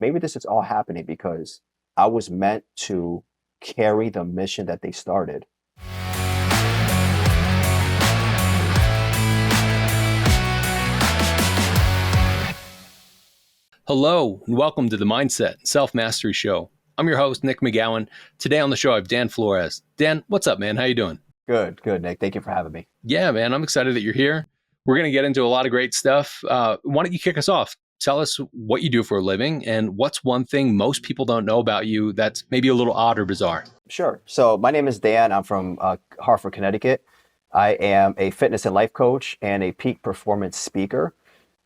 maybe this is all happening because I was meant to carry the mission that they started. Hello, and welcome to the Mindset and Self-Mastery Show. I'm your host, Nick McGowan. Today on the show, I have Dan Flores. Dan, what's up, man? How you doing? Good, Nick. Thank you for having me. Yeah, man, I'm excited that you're here. We're going to get into a lot of great stuff. Why don't you kick us off? Tell us what you do for a living and what's one thing most people don't know about you that's maybe a little odd or bizarre. Sure. So my name is Dan. I'm from Hartford, Connecticut. I am a fitness and life coach and a peak performance speaker.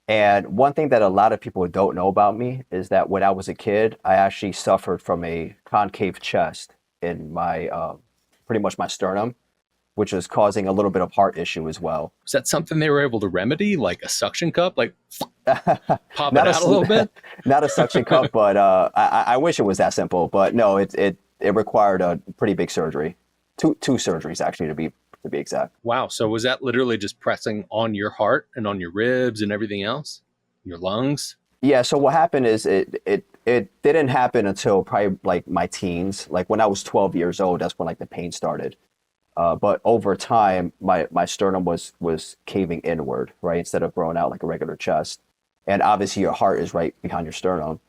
And one thing that a lot of people don't know about me is that when I was a kid, I actually suffered from a concave chest in my pretty much my sternum, which was causing a little bit of heart issue as well. Is that something they were able to remedy, like a suction cup, like pop it Not out a little bit? Not a suction cup, but I wish it was that simple. But no, it required a pretty big surgery, two surgeries actually to be exact. Wow. So was that literally just pressing on your heart and on your ribs and everything else? Your lungs? Yeah. So what happened is it didn't happen until probably like my teens. Like when I was 12 years old, that's when like the pain started. But over time, my sternum was caving inward, right, instead of growing out like a regular chest. And obviously, your heart is right behind your sternum.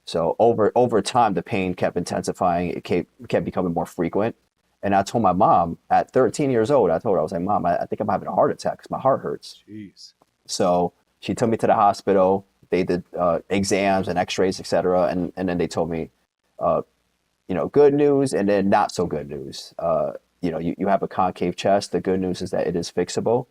So over time, the pain kept intensifying. It kept becoming more frequent. And I told my mom at 13 years old, I was like, Mom, I think I'm having a heart attack because my heart hurts. Jeez. So she took me to the hospital. They did exams and X-rays, et cetera. And then they told me, good news and then not so good news. You have a concave chest. The good news is that it is fixable.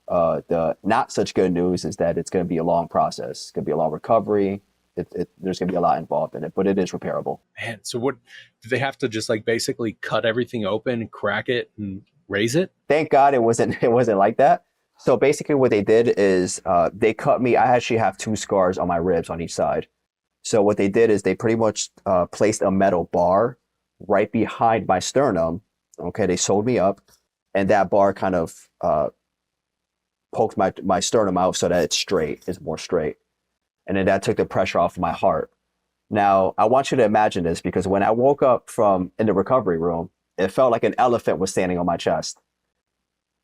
The not such good news is that it's going to be a long process. It's going to be a long recovery. There's going to be a lot involved in it, but it is repairable. Man, so what, do they have to just like basically cut everything open, crack it and raise it? Thank God it wasn't like that. So basically what they did is they cut me. I actually have 2 scars on my ribs on each side. So what they did is they pretty much placed a metal bar right behind my sternum. Okay, they sewed me up, and that bar kind of poked my sternum out so that it's more straight. And then that took the pressure off of my heart. Now, I want you to imagine this because when I woke up in the recovery room, it felt like an elephant was standing on my chest.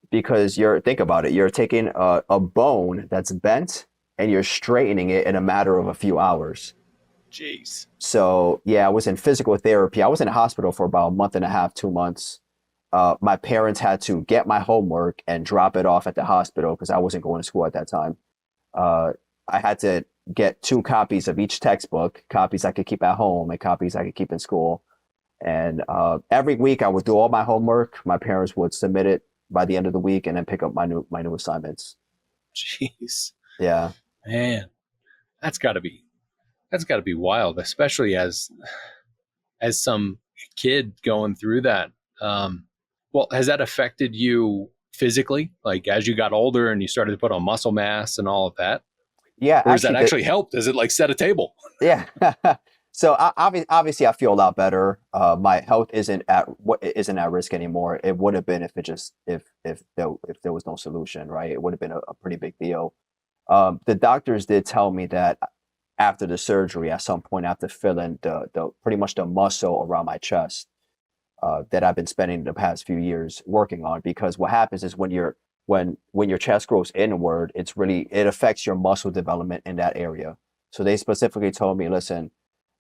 Because think about it, you're taking a bone that's bent and you're straightening it in a matter of a few hours. Jeez. So yeah, I was in physical therapy. I was in the hospital for about a month and a half, 2 months. My parents had to get my homework and drop it off at the hospital because I wasn't going to school at that time. I had to get 2 copies of each textbook, copies I could keep at home and copies I could keep in school. And every week I would do all my homework. My parents would submit it by the end of the week and then pick up my new assignments. Jeez. Yeah. Man, that's gotta be wild, especially as some kid going through that. Well, has that affected you physically? Like as you got older and you started to put on muscle mass and all of that? Yeah. Or has that actually helped? Does it like set a table? Yeah. So obviously I feel a lot better. My health isn't at risk anymore. It would have been if there was no solution, right? It would have been a pretty big deal. The doctors did tell me that after the surgery, at some point, I have to fill in the pretty much the muscle around my chest that I've been spending the past few years working on. Because what happens is when your chest grows inward, it affects your muscle development in that area. So they specifically told me, listen,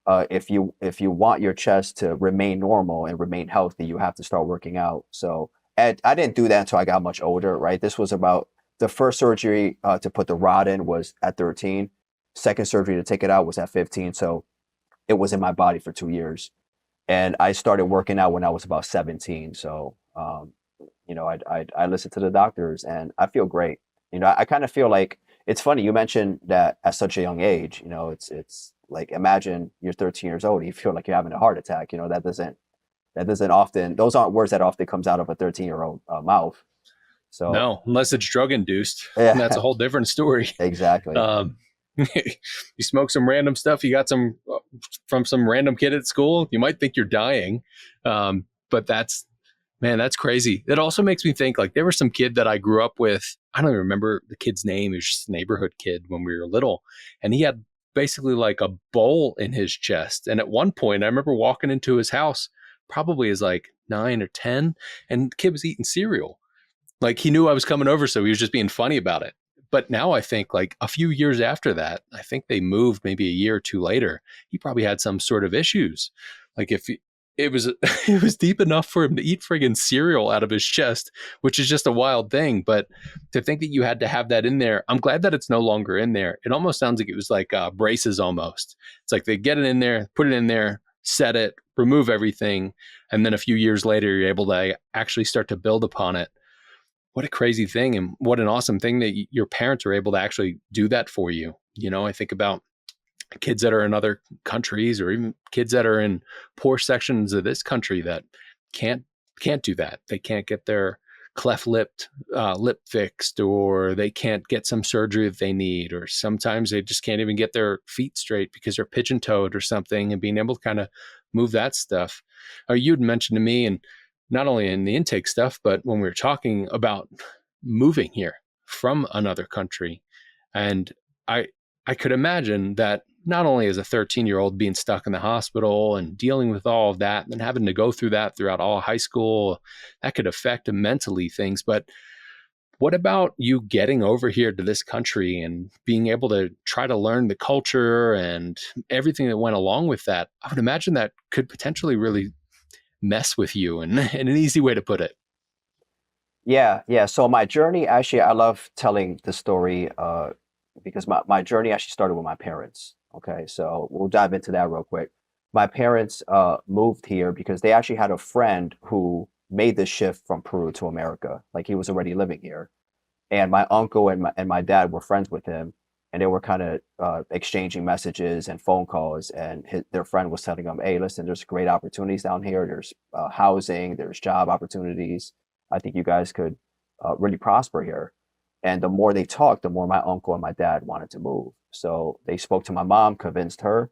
if you want your chest to remain normal and remain healthy, you have to start working out. So I didn't do that until I got much older, right? This was about the first surgery to put the rod in was at 13. Second surgery to take it out was at 15. So it was in my body for 2 years. And I started working out when I was about 17. So, I listened to the doctors and I feel great. I kind of feel like it's funny. You mentioned that at such a young age, it's like, imagine you're 13 years old, you feel like you're having a heart attack. That doesn't often, those aren't words that often comes out of a 13-year-old mouth. So no, unless it's drug induced, yeah, that's a whole different story. Exactly. You smoke some random stuff, you got some from some random kid at school, you might think you're dying. But that's crazy. It also makes me think like there was some kid that I grew up with. I don't even remember the kid's name. He was just a neighborhood kid when we were little. And he had basically like a bowl in his chest. And at one point, I remember walking into his house, probably as like 9 or 10, and the kid was eating cereal. Like he knew I was coming over, so he was just being funny about it. But now I think like a few years after that, I think they moved maybe a year or two later. He probably had some sort of issues. Like if he, it was it was deep enough for him to eat friggin' cereal out of his chest, which is just a wild thing. But to think that you had to have that in there, I'm glad that it's no longer in there. It almost sounds like it was like braces almost. It's like they get it in there, put it in there, set it, remove everything, and then a few years later, you're able to actually start to build upon it. What a crazy thing, and what an awesome thing that your parents are able to actually do that for you. You know, I think about kids that are in other countries, or even kids that are in poor sections of this country that can't do that. They can't get their cleft lip fixed, or they can't get some surgery that they need, or sometimes they just can't even get their feet straight because they're pigeon toed or something, and being able to kind of move that stuff. You'd mentioned to me, and not only in the intake stuff, but when we were talking about moving here from another country. And I could imagine that not only as a 13-year-old being stuck in the hospital and dealing with all of that and having to go through that throughout all high school, that could affect mentally things. But what about you getting over here to this country and being able to try to learn the culture and everything that went along with that? I would imagine that could potentially really mess with you, and in an easy way to put it. Yeah, yeah. So my journey, actually, I love telling the story because my journey actually started with my parents. Okay, so we'll dive into that real quick. My parents moved here because they actually had a friend who made the shift from Peru to America. Like he was already living here, and my uncle and my dad were friends with him, and they were kind of exchanging messages and phone calls. And their friend was telling them, "Hey, listen, there's great opportunities down here. There's housing, there's job opportunities. I think you guys could really prosper here." And the more they talked, the more my uncle and my dad wanted to move. So they spoke to my mom, convinced her.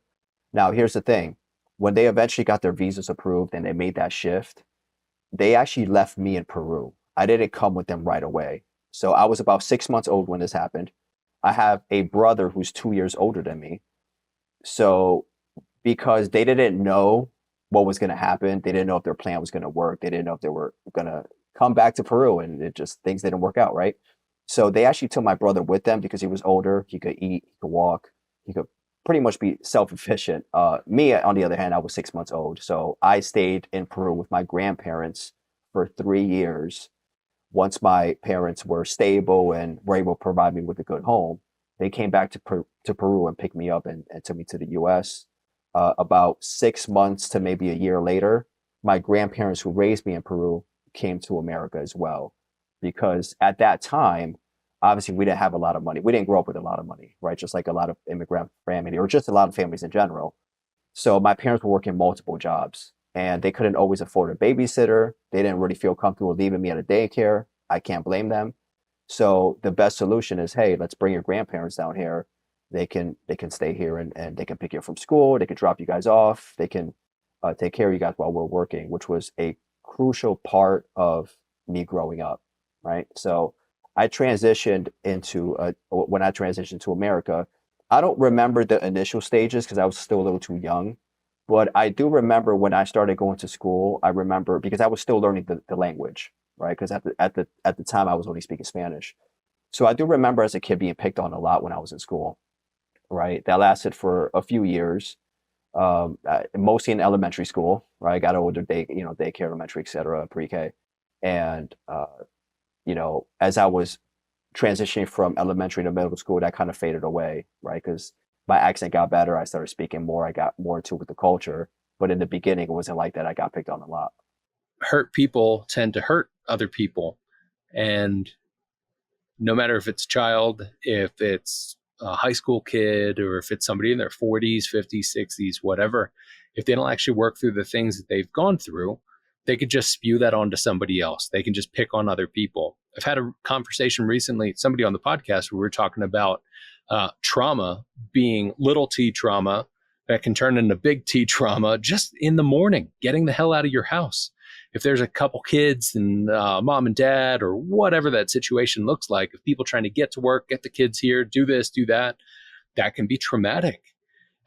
Now, here's the thing: when they eventually got their visas approved and they made that shift, they actually left me in Peru. I didn't come with them right away. So I was about 6 months old when this happened. I have a brother who's 2 years older than me. So because they didn't know what was going to happen, they didn't know if their plan was going to work. They didn't know if they were going to come back to Peru, and it just things didn't work out, right? So they actually took my brother with them because he was older. He could eat, he could walk, he could pretty much be self-efficient. Me, on the other hand, I was 6 months old. So I stayed in Peru with my grandparents for 3 years. Once my parents were stable and were able to provide me with a good home, they came back to Peru and picked me up and took me to the US. About 6 months to maybe a year later, my grandparents who raised me in Peru came to America as well. Because at that time, obviously we didn't have a lot of money. We didn't grow up with a lot of money, right? Just like a lot of immigrant family or just a lot of families in general. So my parents were working multiple jobs and they couldn't always afford a babysitter. They didn't really feel comfortable leaving me at a daycare. I can't blame them. So the best solution is, hey, let's bring your grandparents down here. They can stay here and they can pick you up from school. They can drop you guys off. They can take care of you guys while we're working, which was a crucial part of me growing up, right? So I transitioned when I transitioned to America. I don't remember the initial stages because I was still a little too young, but I do remember when I started going to school. I remember because I was still learning the language, right? Because at the time I was only speaking Spanish. So I do remember as a kid being picked on a lot when I was in school, right? That lasted for a few years, mostly in elementary school, right? I got older, daycare, elementary, et cetera, pre-K. And, as I was transitioning from elementary to middle school, that kind of faded away, right? Because my accent got better. I started speaking more. I got more into with the culture. But in the beginning, it wasn't like that. I got picked on a lot. Hurt people tend to hurt other people. And no matter if it's a child, if it's a high school kid, or if it's somebody in their 40s, 50s, 60s, whatever, if they don't actually work through the things that they've gone through, they could just spew that onto somebody else. They can just pick on other people. I've had a conversation recently, somebody on the podcast, where we were talking about trauma being little t trauma that can turn into big T trauma just in the morning, getting the hell out of your house. If there's a couple kids and mom and dad or whatever that situation looks like, if people trying to get to work, get the kids here, do this, do that, that can be traumatic.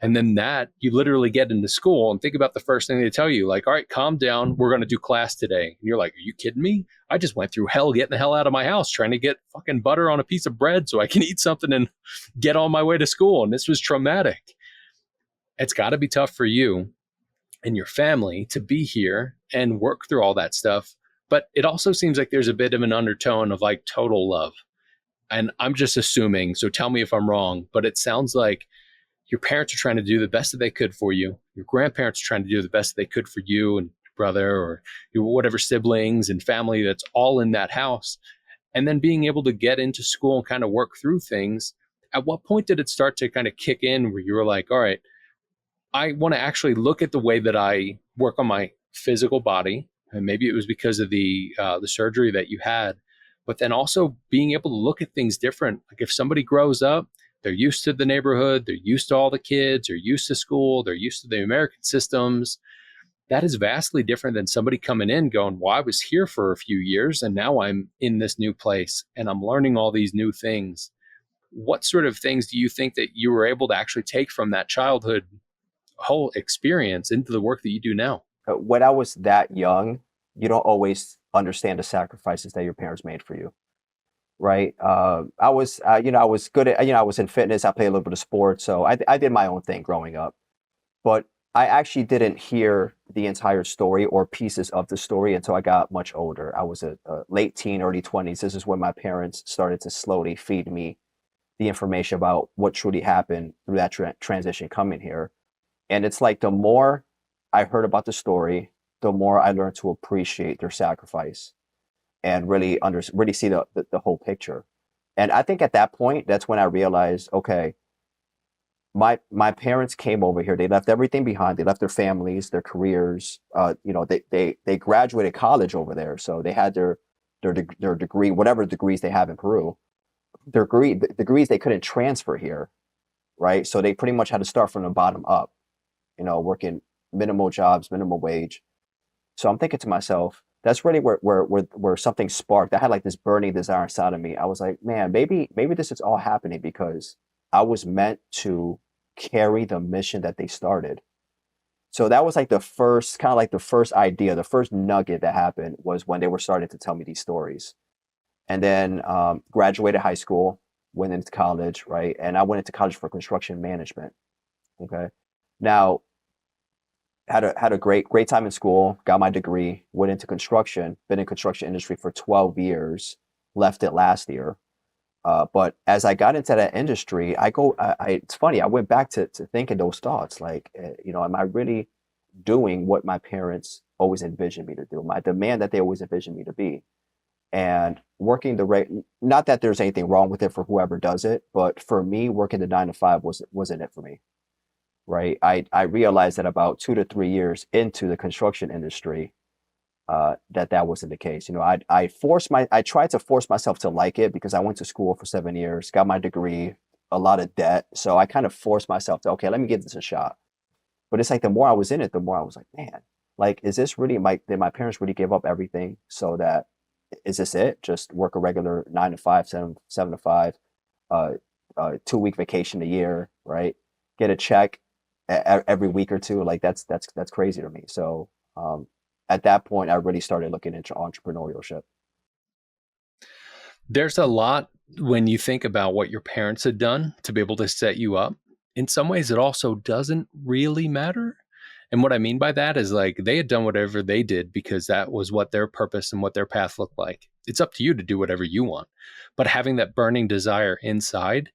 And then that you literally get into school and think about the first thing they tell you, like, all right, calm down. We're going to do class today. And you're like, are you kidding me? I just went through hell getting the hell out of my house, trying to get fucking butter on a piece of bread so I can eat something and get on my way to school. And this was traumatic. It's got to be tough for you and your family to be here and work through all that stuff. But it also seems like there's a bit of an undertone of like total love. And I'm just assuming, so tell me if I'm wrong, but it sounds like your parents are trying to do the best that they could for you. Your grandparents are trying to do the best that they could for you and your brother or your whatever siblings and family that's all in that house. And then being able to get into school and kind of work through things. At what point did it start to kind of kick in where you were like, all right, I want to actually look at the way that I work on my physical body. And maybe it was because of the surgery that you had, but then also being able to look at things different. Like if somebody grows up, they're used to the neighborhood, they're used to all the kids, they're used to school, they're used to the American systems. That is vastly different than somebody coming in going, well, I was here for a few years and now I'm in this new place and I'm learning all these new things. What sort of things do you think that you were able to actually take from that childhood whole experience into the work that you do now? When I was that young, you don't always understand the sacrifices that your parents made for you, right? I was good at, I was in fitness. I played a little bit of sports, so I did my own thing growing up. But I actually didn't hear the entire story or pieces of the story until I got much older. I was a late teen, early 20s. This is when my parents started to slowly feed me the information about what truly happened through that transition coming here. And it's like the more I heard about the story, the more I learned to appreciate their sacrifice and really see the whole picture. And I think at that point, that's when I realized, okay, my parents came over here. They left everything behind. They left their families, their careers. They graduated college over there, so they had their degree, whatever degrees they have in Peru. The degrees they couldn't transfer here, right? So they pretty much had to start from the bottom up, working minimal jobs, minimum wage. So I'm thinking to myself, that's really where something sparked. I had like this burning desire inside of me. I was like, man, maybe this is all happening because I was meant to carry the mission that they started. So that was like the first idea, the first nugget that happened was when they were starting to tell me these stories. And then graduated high school, went into college, right? And I went into college for construction management. Okay. Now, had a great time in school, got my degree, went into construction, been in construction industry for 12 years, left it last year. But as I got into that industry, it's funny, I went back to thinking those thoughts, like, am I really doing what my parents always envisioned me to do, my demand that they always envisioned me to be? And working not that there's anything wrong with it for whoever does it, but for me, working the 9 to 5 wasn't it for me. Right. I realized that about 2 to 3 years into the construction industry, that wasn't the case. I tried to force myself to like it because I went to school for 7 years, got my degree, a lot of debt. So I kind of forced myself to, okay, let me give this a shot. But it's like the more I was in it, the more I was like, man, like, is this really did my parents really give up everything so that, is this it? Just work a regular 9 to 5, 7 to 5, 2 week vacation a year, right? Get a check every week or two. Like that's crazy to me. So at that point, I really started looking into entrepreneurship. There's a lot when you think about what your parents had done to be able to set you up. In some ways, it also doesn't really matter. And what I mean by that is like they had done whatever they did because that was what their purpose and what their path looked like. It's up to you to do whatever you want. But having that burning desire inside,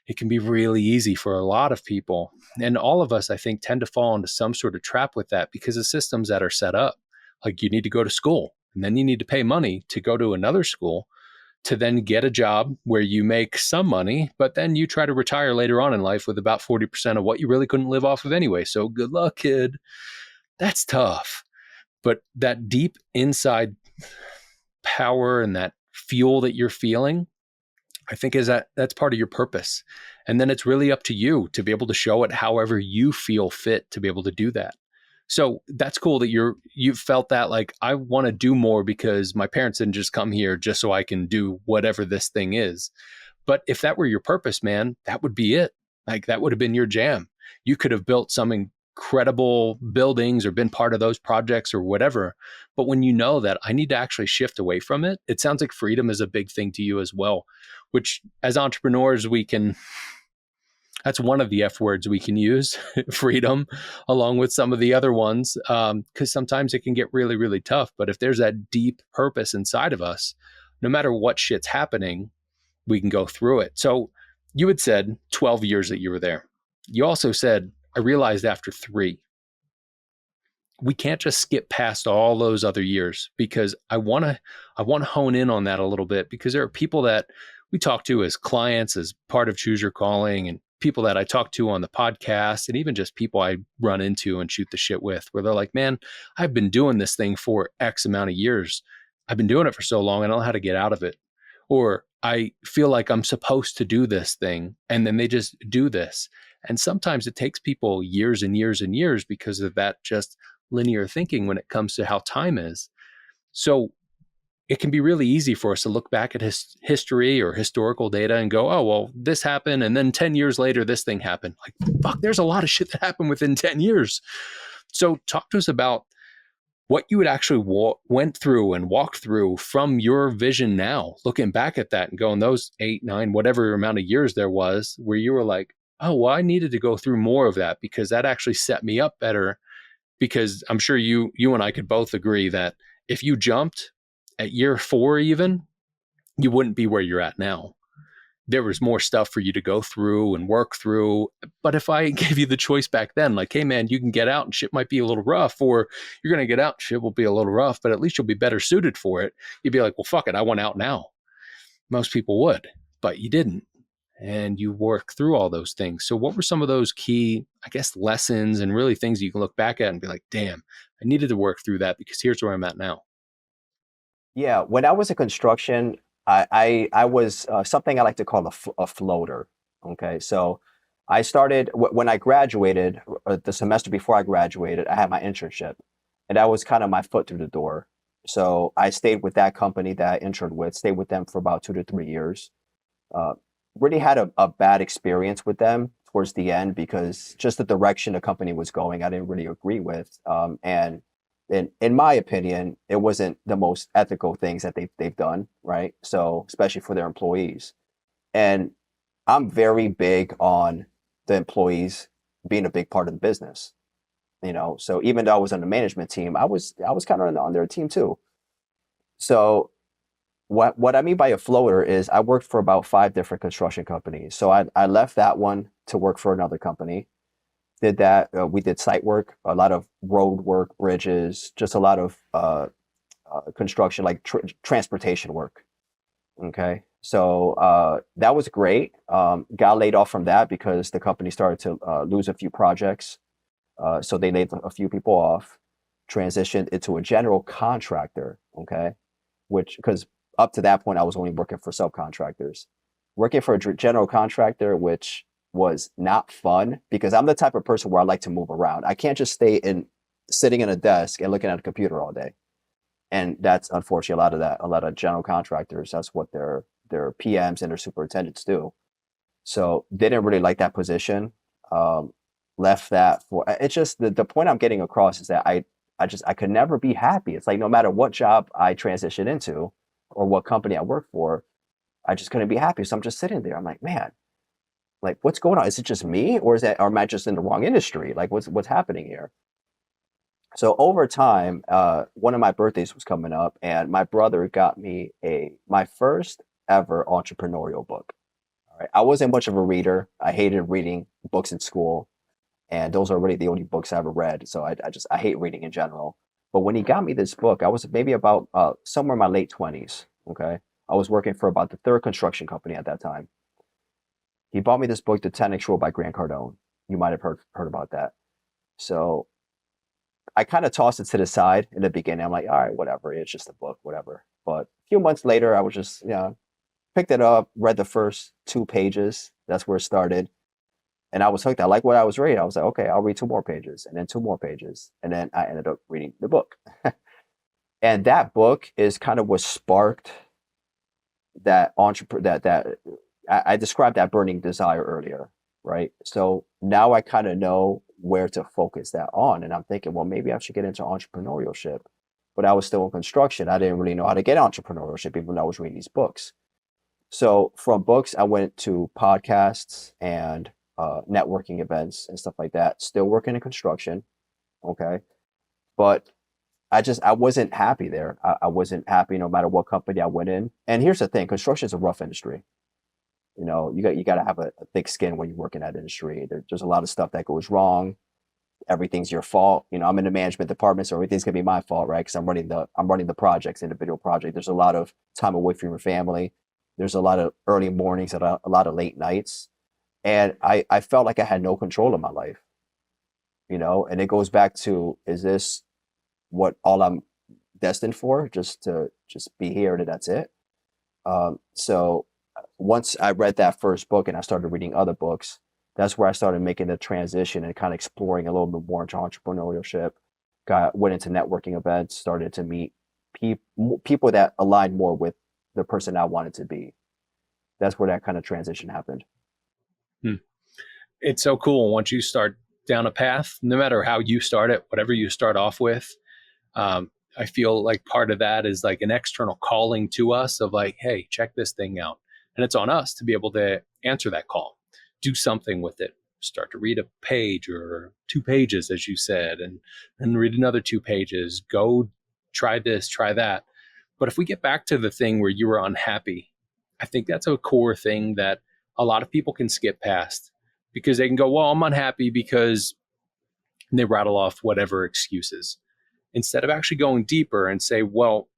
it can be really easy for a lot of people. And all of us, I think, tend to fall into some sort of trap with that because of systems that are set up. Like you need to go to school and then you need to pay money to go to another school to then get a job where you make some money, but then you try to retire later on in life with about 40% of what you really couldn't live off of anyway. So good luck, kid. That's tough. But that deep inside power and that fuel that you're feeling, I think that's part of your purpose. And then it's really up to you to be able to show it however you feel fit to be able to do that. So that's cool that you felt that like, I want to do more because my parents didn't just come here just so I can do whatever this thing is. But if that were your purpose, man, that would be it. Like that would have been your jam. You could have built some incredible buildings or been part of those projects or whatever. But when you know that I need to actually shift away from it, it sounds like freedom is a big thing to you as well, which as entrepreneurs, that's one of the F words we can use, freedom, along with some of the other ones, because sometimes it can get really, really tough. But if there's that deep purpose inside of us, no matter what shit's happening, we can go through it. So you had said 12 years that you were there. You also said, I realized after 3, we can't just skip past all those other years, because I want to hone in on that a little bit, because there are people that we talk to as clients, as part of Choose Your Calling, and people that I talk to on the podcast, and even just people I run into and shoot the shit with, where they're like, man, I've been doing this thing for X amount of years. I've been doing it for so long, I don't know how to get out of it. Or I feel like I'm supposed to do this thing, and then they just do this. And sometimes it takes people years and years and years because of that just linear thinking when it comes to how time is. So it can be really easy for us to look back at history or historical data and go, oh, well, this happened. And then 10 years later, this thing happened. Like, fuck, there's a lot of shit that happened within 10 years. So talk to us about what you would actually went through and walked through from your vision now, looking back at that and going those 8, 9, whatever amount of years there was, where you were like, oh, well, I needed to go through more of that because that actually set me up better. Because I'm sure you and I could both agree that if you jumped at year 4 even, you wouldn't be where you're at now. There was more stuff for you to go through and work through. But if I gave you the choice back then, like, hey man, you can get out and shit might be a little rough, or you're going to get out and shit will be a little rough, but at least you'll be better suited for it. You'd be like, well, fuck it, I want out now. Most people would, but you didn't. And you work through all those things. So what were some of those key, I guess, lessons and really things you can look back at and be like, damn, I needed to work through that because here's where I'm at now. Yeah, when I was in construction, I was something I like to call a floater. Okay, so I started when I graduated, the semester before I graduated, I had my internship, and that was kind of my foot through the door. So I stayed with that company that I interned with, stayed with them for about 2 to 3 years. Uh, really had a bad experience with them towards the end because just the direction the company was going, I didn't really agree with. And in my opinion, it wasn't the most ethical things that they've done, right? So especially for their employees. And I'm very big on the employees being a big part of the business, you know. So even though I was on the management team, I was kind of on their team too. So what I mean by a floater is I worked for about 5 different construction companies. So I left that one to work for another company. Did that. We did site work, a lot of road work, bridges, just a lot of construction, like transportation work. Okay. So that was great. Got laid off from that because the company started to lose a few projects. So they laid a few people off, transitioned into a general contractor. Okay. Which, because up to that point, I was only working for subcontractors. Working for a general contractor, which was not fun because I'm the type of person where I like to move around. I can't just stay in sitting in a desk and looking at a computer all day. And that's unfortunately a lot of general contractors, that's what their PMs and their superintendents do. So didn't really like that position. Um, Left that for it's just the point I'm getting across is that I could never be happy. It's like no matter what job I transition into or what company I work for, I just couldn't be happy. So I'm just sitting there. I'm like, man, like what's going on? Is it just me, or am I just in the wrong industry? Like what's happening here? So over time, one of my birthdays was coming up, and my brother got me a my first ever entrepreneurial book. All right, I wasn't much of a reader. I hated reading books in school, and those are really the only books I ever read. So I hate reading in general. But when he got me this book, I was maybe about somewhere in my late 20s. Okay, I was working for about the third construction company at that time. He bought me this book, The 10X Rule by Grant Cardone. You might have heard about that. So I kind of tossed it to the side in the beginning. I'm like, all right, whatever. It's just a book, whatever. But a few months later, I was just, picked it up, read the first 2 pages. That's where it started. And I was hooked. I like what I was reading. I was like, okay, I'll read 2 more pages and then 2 more pages. And then I ended up reading the book. And that book is kind of what sparked that I described that burning desire earlier. right? So now I kind of know where to focus that on. And I'm thinking, well, maybe I should get into entrepreneurship. But I was still in construction. I didn't really know how to get entrepreneurship, even though I was reading these books. So from books, I went to podcasts and networking events and stuff like that. Still working in construction, okay, but I wasn't happy there. I wasn't happy no matter what company I went in. And here's the thing: construction is a rough industry. You got to have a thick skin when you work in that industry. There's a lot of stuff that goes wrong. Everything's your fault. I'm in the management department, so everything's gonna be my fault, right? Because I'm running the projects, individual project. There's a lot of time away from your family. There's a lot of early mornings and a lot of late nights, and I felt like I had no control of my life. And it goes back to, is this what all I'm destined for? Just be here and that's it. So once I read that first book and I started reading other books, that's where I started making the transition and kind of exploring a little bit more into entrepreneurship. Went into networking events, started to meet people that aligned more with the person I wanted to be. That's where that kind of transition happened. Hmm. It's so cool once you start down a path, no matter how you start it, whatever you start off with. I feel like part of that is like an external calling to us of like, hey, check this thing out. And it's on us to be able to answer that call, do something with it, start to read a page or 2 pages, as you said, and read another 2 pages, go try this, try that. But if we get back to the thing where you were unhappy, I think that's a core thing that a lot of people can skip past because they can go, well, I'm unhappy because they rattle off whatever excuses instead of actually going deeper and say, well,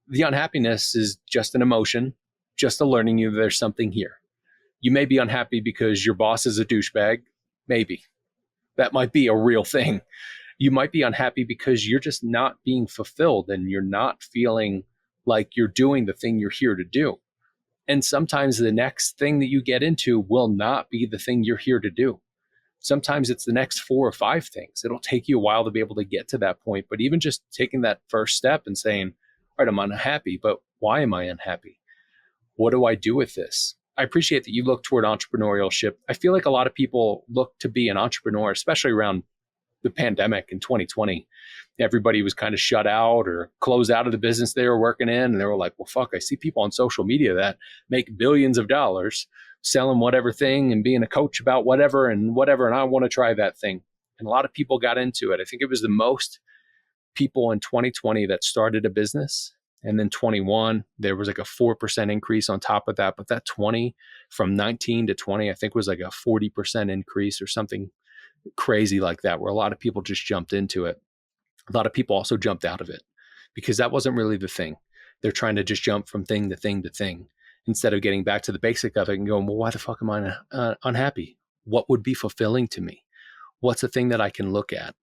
the unhappiness is just an emotion, just alerting you there's something here. You may be unhappy because your boss is a douchebag. Maybe. That might be a real thing. You might be unhappy because you're just not being fulfilled and you're not feeling like you're doing the thing you're here to do. And sometimes the next thing that you get into will not be the thing you're here to do. Sometimes it's the next 4 or 5 things. It'll take you a while to be able to get to that point. But even just taking that first step and saying, all right, I'm unhappy, but why am I unhappy? What do I do with this? I appreciate that you look toward entrepreneurship. I feel like a lot of people look to be an entrepreneur, especially around the pandemic in 2020. Everybody was kind of shut out or closed out of the business they were working in. And they were like, well, fuck, I see people on social media that make billions of dollars selling whatever thing and being a coach about whatever. And I want to try that thing. And a lot of people got into it. I think it was the most people in 2020 that started a business. And then 21, there was like a 4% increase on top of that. But that 20 from 19 to 20, I think was like a 40% increase or something crazy like that, where a lot of people just jumped into it. A lot of people also jumped out of it because that wasn't really the thing. They're trying to just jump from thing to thing to thing instead of getting back to the basic of it and going, well, why the fuck am I unhappy? What would be fulfilling to me? What's the thing that I can look at?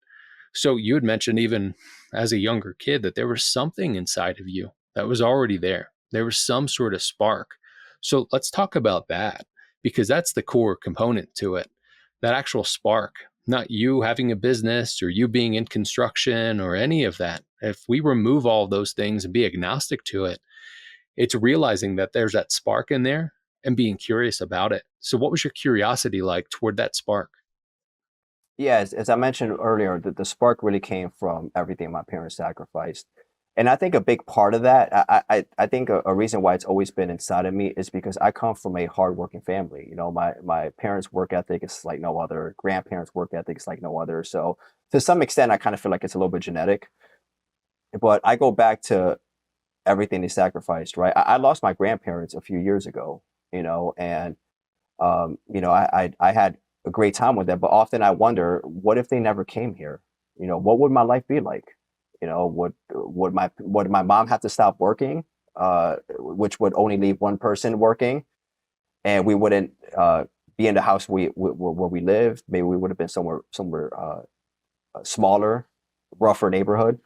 So you had mentioned even as a younger kid that there was something inside of you that was already there. There was some sort of spark. So let's talk about that because that's the core component to it. That actual spark, not you having a business or you being in construction or any of that. If we remove all of those things and be agnostic to it, it's realizing that there's that spark in there and being curious about it. So what was your curiosity like toward that spark? Yeah, as I mentioned earlier, the spark really came from everything my parents sacrificed. And I think a big part of that, I think a reason why it's always been inside of me is because I come from a hardworking family. My parents' work ethic is like no other. Grandparents' work ethic is like no other. So to some extent, I kind of feel like it's a little bit genetic. But I go back to everything they sacrificed, right? I lost my grandparents a few years ago, and I had a great time with them, but often I wonder, what if they never came here? What would my life be like? Would my mom have to stop working, which would only leave one person working, and we wouldn't be in the house where we lived. Maybe we would have been somewhere smaller, rougher neighborhood,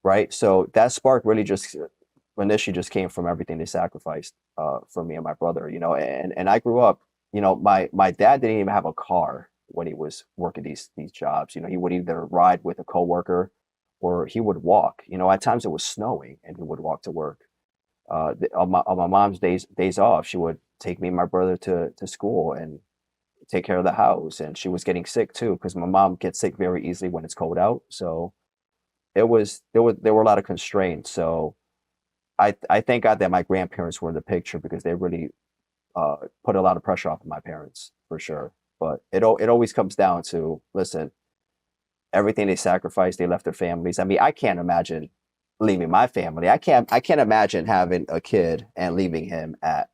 right? So that spark really just initially just came from everything they sacrificed for me and my brother, and I grew up, my dad didn't even have a car when he was working these jobs. He would either ride with a coworker or he would walk. At times it was snowing and he would walk to work. On my mom's days off, she would take me and my brother to school, and take care of the house, and she was getting sick too because my mom gets sick very easily when it's cold out. So there were a lot of constraints. So I thank God that my grandparents were in the picture because they really put a lot of pressure off of my parents for sure. But it always comes down to, listen, everything they sacrificed, they left their families. I mean, I can't imagine leaving my family. I can't imagine having a kid and leaving him at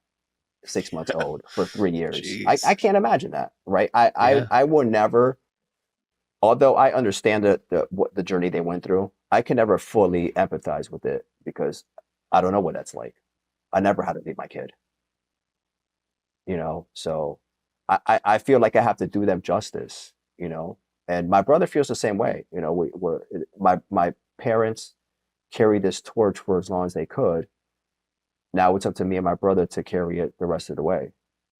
6 months old for 3 years. I Jeez. can't imagine that, right? Yeah. I will never, although I understand what the journey they went through, I can never fully empathize with it because I don't know what that's like. I never had to leave my kid, so I feel like I have to do them justice, and my brother feels the same way. My parents carried this torch for as long as they could. Now it's up to me and my brother to carry it the rest of the way.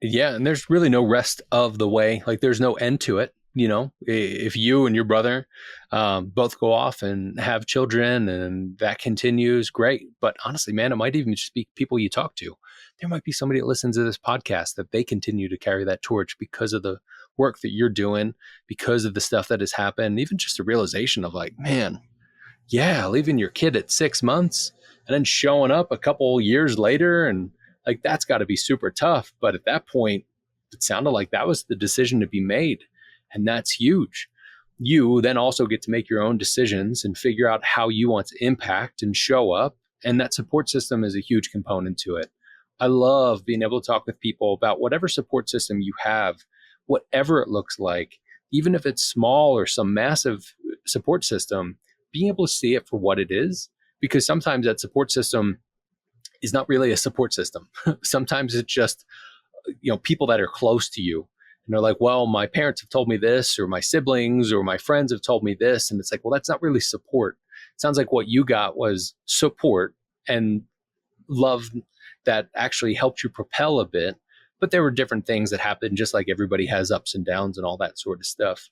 Yeah, and there's really no rest of the way. Like there's no end to it. If you and your brother both go off and have children and that continues, great. But honestly, man, it might even just be people you talk to. There might be somebody that listens to this podcast that they continue to carry that torch because of the work that you're doing, because of the stuff that has happened, even just a realization of like, man, yeah, leaving your kid at 6 months and then showing up a couple years later, and like that's got to be super tough. But at that point, it sounded like that was the decision to be made. And that's huge. You then also get to make your own decisions and figure out how you want to impact and show up. And that support system is a huge component to it. I love being able to talk with people about whatever support system you have, whatever it looks like, even if it's small or some massive support system, being able to see it for what it is. Because sometimes that support system is not really a support system. Sometimes it's just, people that are close to you. And they're like, well, my parents have told me this, or my siblings or my friends have told me this. And it's like, well, that's not really support. It sounds like what you got was support and love that actually helped you propel a bit. But there were different things that happened, just like everybody has ups and downs and all that sort of stuff.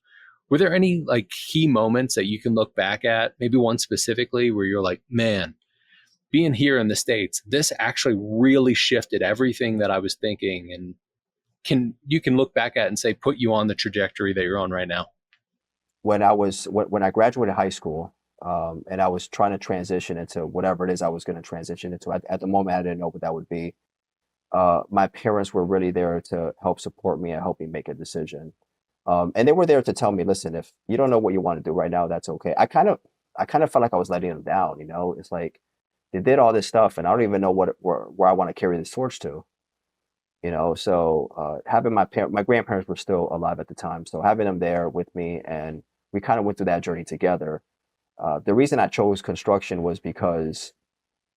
Were there any like key moments that you can look back at, maybe one specifically where you're like, man, being here in the States, this actually really shifted everything that I was thinking, and you can look back at and say, put you on the trajectory that you're on right now? When I graduated high school, and I was trying to transition into whatever it is I was going to transition into. At the moment, I didn't know what that would be. My parents were really there to help support me and help me make a decision. And they were there to tell me, listen, if you don't know what you want to do right now, that's okay. I kind of felt like I was letting them down. It's like they did all this stuff, and I don't even know where I want to carry this torch to. So having my grandparents were still alive at the time, so having them there with me, and we kind of went through that journey together. The reason I chose construction was because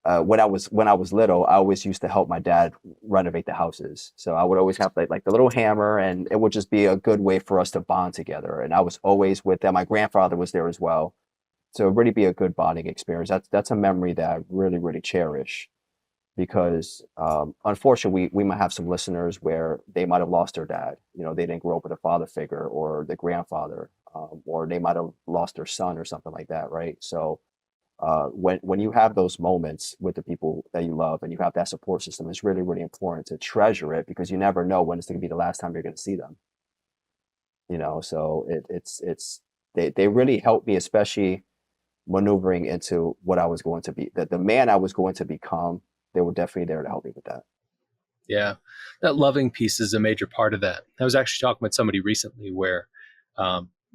when I was little, I always used to help my dad renovate the houses. So I would always have like the little hammer, and it would just be a good way for us to bond together. And I was always with them. My grandfather was there as well, so it'd really be a good bonding experience. That's a memory that I really really cherish because unfortunately we might have some listeners where they might have lost their dad. They didn't grow up with a father figure or the grandfather, or they might have lost their son or something like that, right? So when you have those moments with the people that you love and you have that support system, it's really really important to treasure it because you never know when it's going to be the last time you're going to see them. So it's they really helped me, especially maneuvering into what I was going to be, the man I was going to become. They were definitely there to help me with that. Yeah, that loving piece is a major part of that. I was actually talking with somebody recently where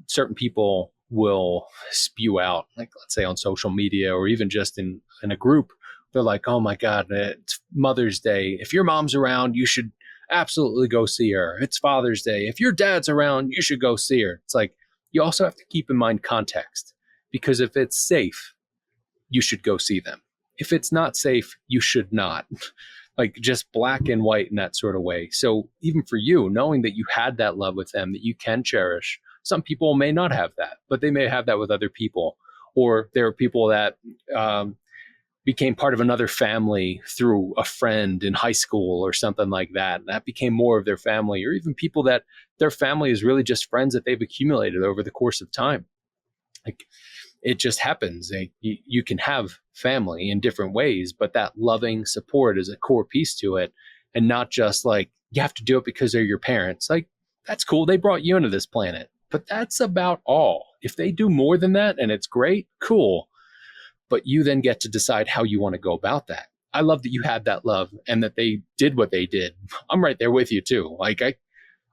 certain people will spew out, like let's say on social media or even just in a group, they're like, oh my God, it's Mother's Day. If your mom's around, you should absolutely go see her. It's Father's Day. If your dad's around, you should go see her. It's like, you also have to keep in mind context, because if it's safe, you should go see them. If it's not safe, you should not. Like just black and white in that sort of way. So even for you, knowing that you had that love with them that you can cherish, some people may not have that, but they may have that with other people. Or there are people that became part of another family through a friend in high school or something like that. And that became more of their family, or even people that their family is really just friends that they've accumulated over the course of time. Like it just happens. You can have family in different ways, but that loving support is a core piece to it. And not just like, you have to do it because they're your parents. Like, That's cool. They brought you into this planet, but that's about all. If they do more than that and it's great, cool. But you then get to decide how you want to go about that. I love that you had that love and that they did what they did. I'm right there with you too. Like I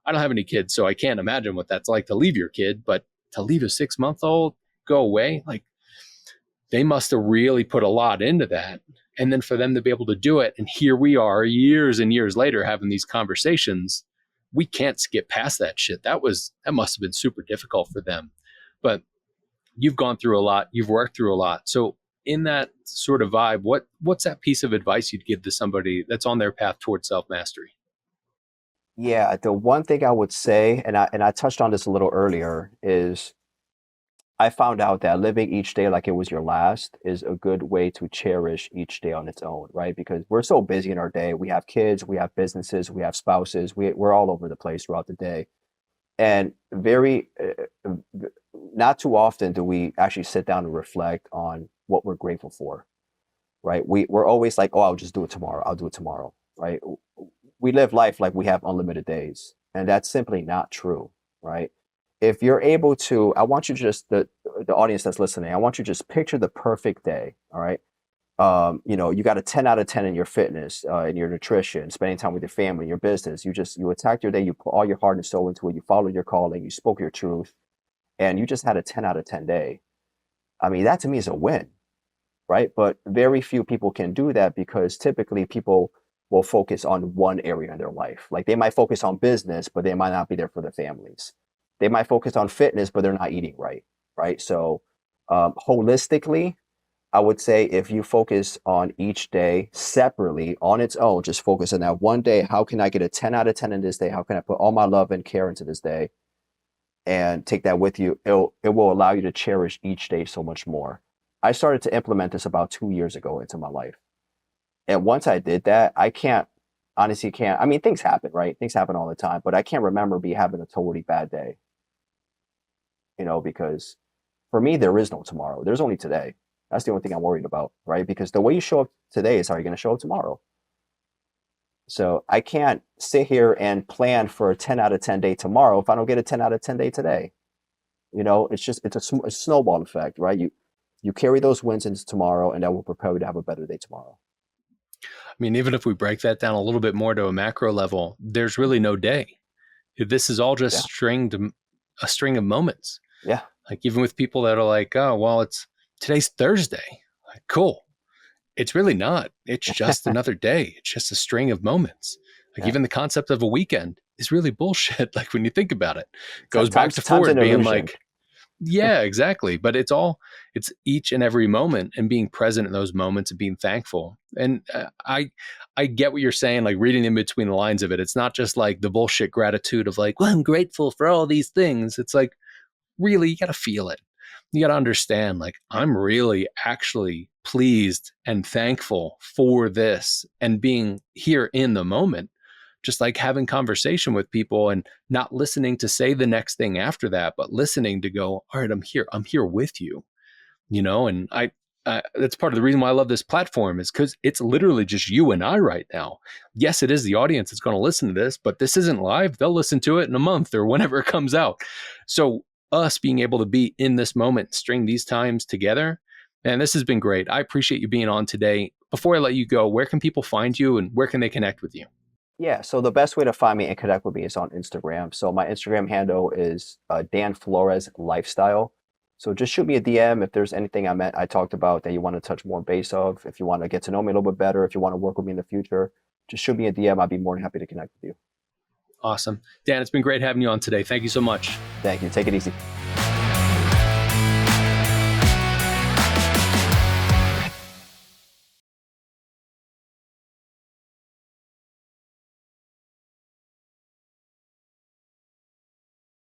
don't have any kids, so I can't imagine what that's like to leave your kid, but to leave a 6-month-old go away, like they must have really put a lot into that. And then for them to be able to do it, and here we are years and years later having these conversations, we can't skip past that shit. That must have been super difficult for them. But you've gone through a lot, you've worked through a lot. So in that sort of vibe, what's that piece of advice you'd give to somebody that's on their path towards self-mastery? Yeah, the one thing I would say, and I touched on this a little earlier, is I found out that living each day like it was your last is a good way to cherish each day on its own, right? Because we're so busy in our day. We have kids, we have businesses, we have spouses, we're all over the place throughout the day. And not too often do we actually sit down and reflect on what we're grateful for, right? We're always like, oh, I'll just do it tomorrow. I'll do it tomorrow, right? We live life like we have unlimited days, and that's simply not true, right? If you're able to, I want you to just the audience that's listening, I want you to just picture the perfect day, all right? You got a 10 out of 10 in your fitness, in your nutrition, spending time with your family, your business. You attacked your day, you put all your heart and soul into it, you followed your calling, you spoke your truth, and you just had a 10 out of 10 day. I mean, that to me is a win, right? But very few people can do that because typically people will focus on one area in their life. Like they might focus on business, but they might not be there for their families. They might focus on fitness, but they're not eating right, right? So holistically, I would say if you focus on each day separately on its own, just focus on that one day. How can I get a 10 out of 10 in this day? How can I put all my love and care into this day and take that with you? It will allow you to cherish each day so much more. I started to implement this about 2 years ago into my life. And once I did that, honestly can't, I mean, things happen, right? Things happen all the time, but I can't remember having a totally bad day, because for me, there is no tomorrow. There's only today. That's the only thing I'm worried about, right? Because the way you show up today is how you're going to show up tomorrow. So I can't sit here and plan for a 10 out of 10 day tomorrow if I don't get a 10 out of 10 day today. It's a snowball effect, right? You carry those wins into tomorrow, and that will prepare you to have a better day tomorrow. I mean, even if we break that down a little bit more to a macro level, there's really no day. This is all just Yeah. a string of moments. Yeah. Like even with people that are like, oh, well, today's Thursday. Like, cool. It's really not. It's just another day. It's just a string of moments. Like Yeah. even the concept of a weekend is really bullshit. Like when you think about it, goes back to Time's Ford an being illusion. like, yeah, exactly. But it's each and every moment and being present in those moments and being thankful. And I get what you're saying, like reading in between the lines of it. It's not just like the bullshit gratitude of like, well, I'm grateful for all these things. It's like, really, you got to feel it. You got to understand, like, I'm really actually pleased and thankful for this and being here in the moment, just like having conversation with people and not listening to say the next thing after that, but listening to go, all right, I'm here with you, and that's part of the reason why I love this platform is because it's literally just you and I right now. Yes, it is the audience that's going to listen to this, but this isn't live. They'll listen to it in a month or whenever it comes out. So us being able to be in this moment, string these times together, man, this has been great. I appreciate you being on today. Before I let you go, where can people find you and where can they connect with you? Yeah, so the best way to find me and connect with me is on Instagram. So my Instagram handle is Dan Flores Lifestyle. So just shoot me a DM if there's anything I talked about that you want to touch more base of. If you want to get to know me a little bit better, if you want to work with me in the future, just shoot me a DM. I'd be more than happy to connect with you. Awesome. Dan, it's been great having you on today. Thank you so much. Thank you. Take it easy.